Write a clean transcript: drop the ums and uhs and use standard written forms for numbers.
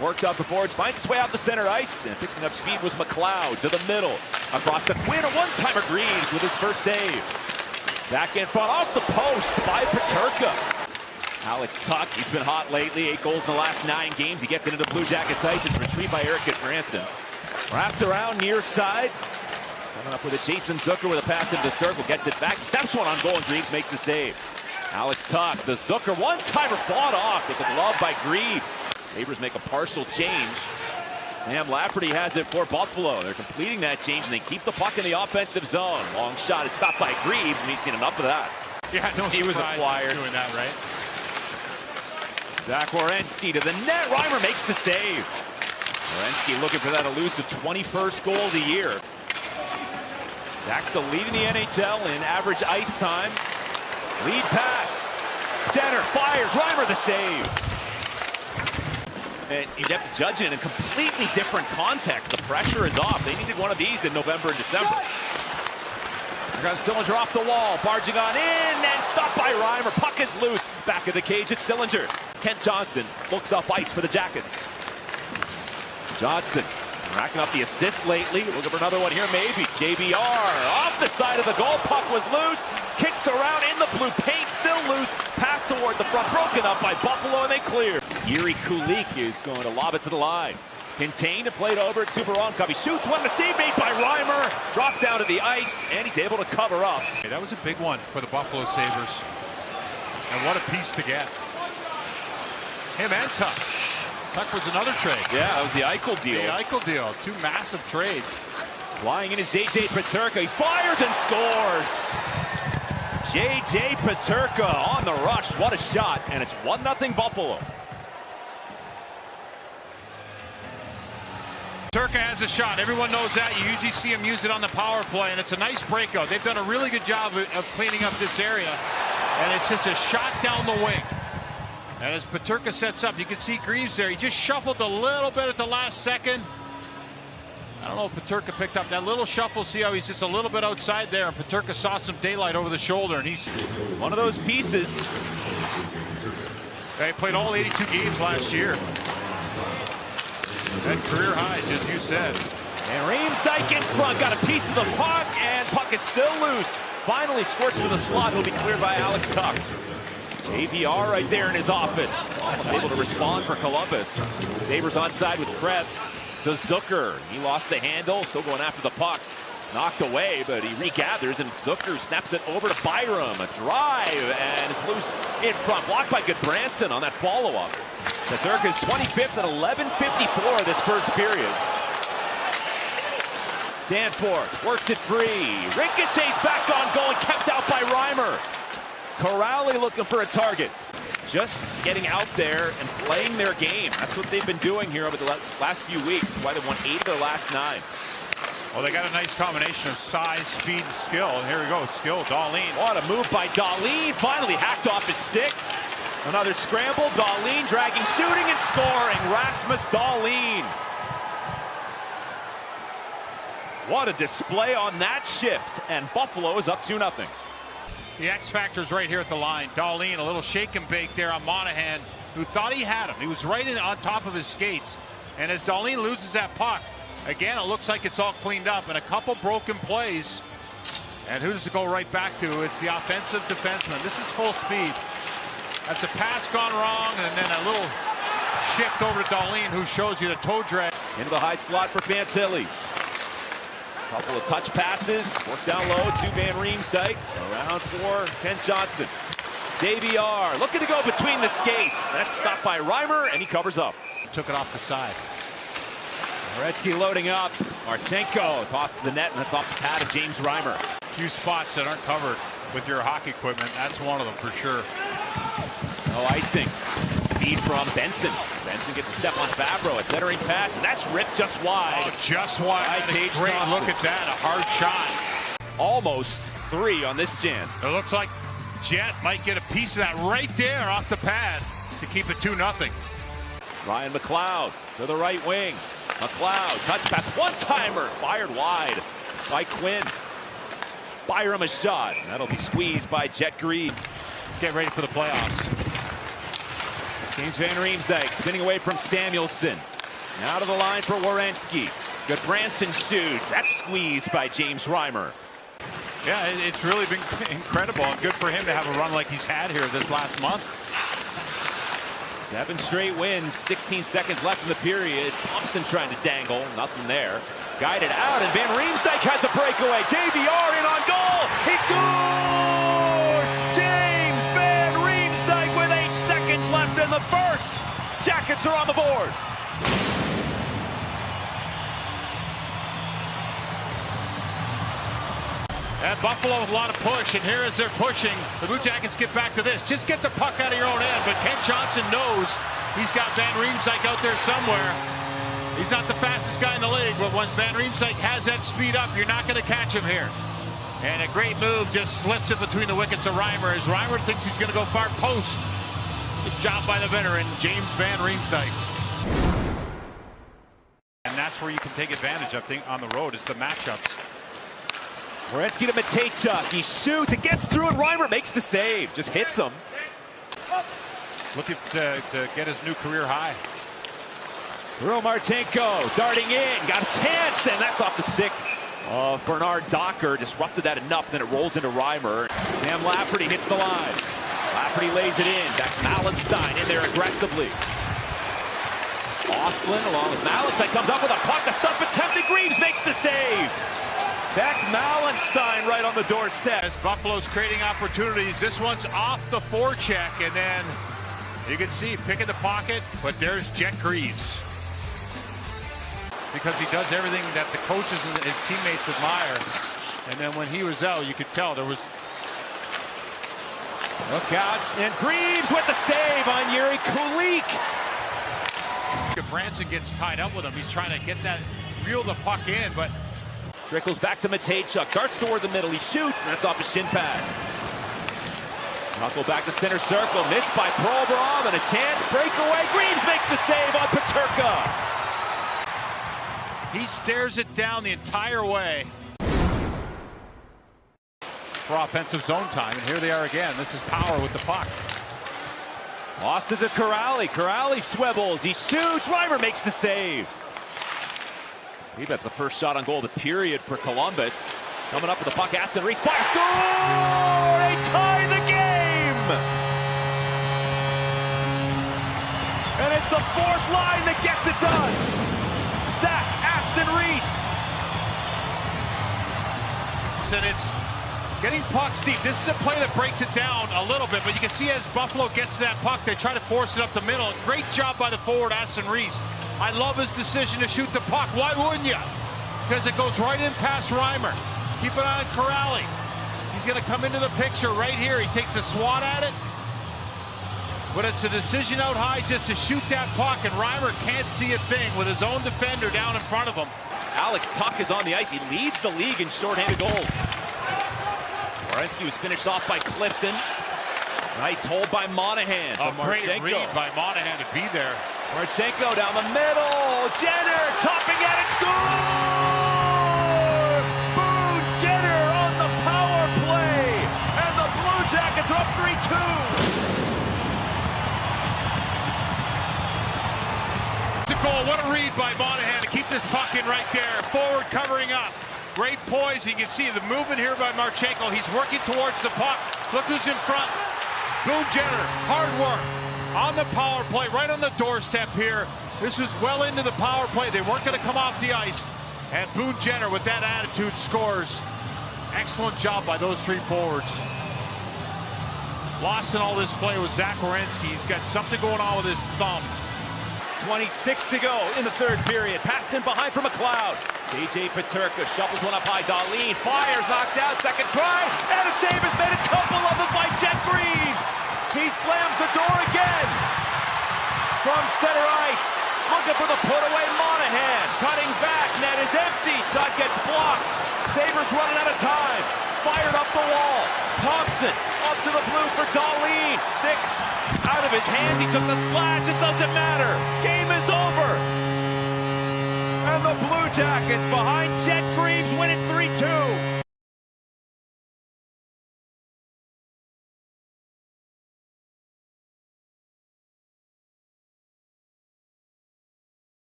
Worked up the boards, finds his way out the center ice, and picking up speed was McLeod to the middle. Across to Quinn, a one-timer Greaves with his first save. Back in front, off the post by Peterka. Alex Tuch, he's been hot lately, 8 goals in the last 9 games. He gets it into Blue Jackets ice. It's retrieved by Eric Gudbranson. Wrapped around near side. Coming up with it, Jason Zucker with a pass into the circle. Gets it back, steps one on goal, and Greaves makes the save. Alex Tuch to Zucker, one-timer fought off with the glove by Greaves. Sabres make a partial change. Sam Lafferty has it for Buffalo. They're completing that change, and they keep the puck in the offensive zone. Long shot is stopped by Greaves, and he's seen enough of that. Yeah, no, he was acquired doing that, right? Zach Werenski to the net. Reimer makes the save. Werenski looking for that elusive 21st goal of the year. Zach's the lead in the NHL in average ice time. Lead pass. Jenner fires. Reimer the save. And you'd have to judge it in a completely different context. The pressure is off. They needed one of these in November and December. Got Sillinger off the wall, barging on in, and stopped by Reimer. Puck is loose. Back of the cage, it's Sillinger. Kent Johnson looks up ice for the Jackets. Johnson racking up the assists lately. Looking for another one here, maybe. JBR off the side of the goal. Puck was loose. Kicks around in the blue paint, still loose. Pass toward the front, broken up by Buffalo, and they clear. Yuri Kulik is going to lob it to the line. Contained and played over to Voronkov. He shoots one to save made by Reimer. Dropped down to the ice, and he's able to cover up. Hey, that was a big one for the Buffalo Sabres. And what a piece to get. Him and Tuch. Tuch was another trade. Yeah, that was the Eichel deal. The Eichel deal. 2 massive trades. Flying in is J.J. Peterka. He fires and scores. J.J. Peterka on the rush. What a shot. And it's 1-0 Buffalo. Peterka has a shot. Everyone knows that. You usually see him use it on the power play, and it's a nice breakout. They've done a really good job of cleaning up this area, and it's just a shot down the wing. And as Peterka sets up, you can see Greaves there. He just shuffled a little bit at the last second. I don't know if Peterka picked up that little shuffle. See how he's just a little bit outside there, and Peterka saw some daylight over the shoulder, and he's one of those pieces. He played all 82 games last year. At career highs, as you said. And Riemsdyk in front, got a piece of the puck, and puck is still loose. Finally squirts to the slot, will be cleared by Alex Tuch. JVR right there in his office. Almost able to respond for Columbus. Sabres onside with Krebs to Zucker. He lost the handle, still going after the puck. Knocked away, but he regathers, and Zucker snaps it over to Byram. A drive, and it's loose in front. Blocked by Gudbranson on that follow-up. Peterka's 25th at 11:54 this first period. Danforth works it free. Ricochets back on goal and kept out by Reimer. Corrali looking for a target. Just getting out there and playing their game. That's what they've been doing here over the last few weeks. That's why they won 8 of their last 9. Well, they got a nice combination of size, speed, and skill. And here we go, skill, Dahlin. What a move by Dahlin. Finally hacked off his stick. Another scramble. Dahlin dragging, shooting, and scoring. Rasmus Dahlin. What a display on that shift. And Buffalo is up 2-0. The X factor's right here at the line. Dahlin, a little shake and bake there on Monahan, who thought he had him. He was right on top of his skates. And as Dahlin loses that puck, again, it looks like it's all cleaned up, and a couple broken plays. And who does it go right back to? It's the offensive defenseman. This is full speed. That's a pass gone wrong, and then a little shift over to Dahlin, who shows you the toe drag. Into the high slot for Fantilli. Couple of touch passes. Work down low to Van Riemsdyk. Around for Kent Johnson. JVR looking to go between the skates. That's stopped by Reimer, and he covers up. Took it off the side. Gretzky loading up. Marchenko tosses the net, and that's off the pad of James Reimer. A few spots that aren't covered with your hockey equipment. That's one of them for sure. No icing. Speed from Benson. Benson gets a step on Fabro. A centering pass, and that's ripped just wide. Oh, just wide. Great look at that. A hard shot. Almost 3 on this chance. It looks like Jet might get a piece of that right there off the pad to keep it 2-0. Ryan McLeod to the right wing. McLeod, touch pass, one-timer, fired wide by Quinn. Byram a shot. That'll be squeezed by Jet Green. Get ready for the playoffs. James Van Riemsdyk spinning away from Samuelson. Now to the line for Werenski. Goodbranson shoots. That's squeezed by James Reimer. Yeah, it's really been incredible and good for him to have a run like he's had here this last month. 7 straight wins, 16 seconds left in the period. Thompson trying to dangle, nothing there. Guided out, and Van Riemsdyk has a breakaway. JVR in on goal. He scores! James Van Riemsdyk with 8 seconds left in the first. Jackets are on the board. And Buffalo with a lot of push, and here as they're pushing, the Blue Jackets get back to this. Just get the puck out of your own end, but Kent Johnson knows he's got Van Riemsdyk out there somewhere. He's not the fastest guy in the league, but when Van Riemsdyk has that speed up, you're not going to catch him here. And a great move, just slips it between the wickets of Reimer, as Reimer thinks he's going to go far post. Good job by the veteran, James Van Riemsdyk. And that's where you can take advantage, I think, on the road, is the matchups. Werenski to Matejchuk. He shoots. It gets through, and Reimer makes the save. Just hits him. Looking to get his new career high. Marchenko darting in. Got a chance, and that's off the stick of Bernard Docker. Disrupted that enough, and then it rolls into Reimer. Sam Lafferty hits the line. Lafferty lays it in. Back Malenstein in there aggressively. Ostlund along with Malenstein comes up with a puck. A stuff attempted. Greaves makes the save. Beck Malenstein right on the doorstep. As Buffalo's creating opportunities, this one's off the forecheck, and then you can see picking the pocket, but there's Jet Greaves. Because he does everything that the coaches and his teammates admire. And then when he was out, you could tell there was... Look out, and Greaves with the save on Yuri Kulik. Branson gets tied up with him. He's trying to get that, reel the puck in, but... Trickles back to Matejchuk, darts toward the middle, he shoots, and that's off his shin pad. Knuckle back to center circle, missed by Provorov, and a chance, breakaway, Greaves makes the save on Peterka. He stares it down the entire way. For offensive zone time, and here they are again. This is Power with the puck. Lost it to Corrali, Corrali swivels, he shoots, Reimer makes the save. I believe that's the first shot on goal of the period for Columbus. Coming up with the puck, Aston Reese, fire, score! They tie the game! And it's the fourth line that gets it done. Zach Aston Reese. And it's getting pucks deep. This is a play that breaks it down a little bit, but you can see as Buffalo gets to that puck, they try to force it up the middle. Great job by the forward, Aston Reese. I love his decision to shoot the puck. Why wouldn't you? Because it goes right in past Reimer. Keep an eye on Corrali. He's going to come into the picture right here. He takes a swat at it. But it's a decision out high just to shoot that puck, and Reimer can't see a thing with his own defender down in front of him. Alex Tuch is on the ice. He leads the league in shorthanded goals. Werenski was finished off by Clifton. Nice hold by Monahan. A great read by Monahan to be there. Marchenko down the middle. Jenner topping at it. Score! Boone Jenner on the power play. And the Blue Jackets are up 3-2. It's a goal. What a read by Monahan to keep this puck in right there. Forward covering up. Great poise. You can see the movement here by Marchenko. He's working towards the puck. Look who's in front. Boone Jenner. Hard work. On the power play, right on the doorstep here. This was well into the power play. They weren't going to come off the ice. And Boone Jenner, with that attitude, scores. Excellent job by those three forwards. Lost in all this play was Zach Werenski. He's got something going on with his thumb. 26 to go in the third period. Passed in behind for McLeod. JJ Peterka shovels one up high. Darlene fires, knocked out. Second try. And a save has made a couple of them by Jet Greaves. He slams the door again. From center ice. Looking for the put-away. Monahan cutting back. Net is empty. Shot gets blocked. Sabres running out of time. Fired up the wall. Thompson up to the blue for Darlene. Stick out of his hands. He took the slash. It doesn't matter. Game is over. And the Blue Jackets behind Jet Greaves win it 3-2.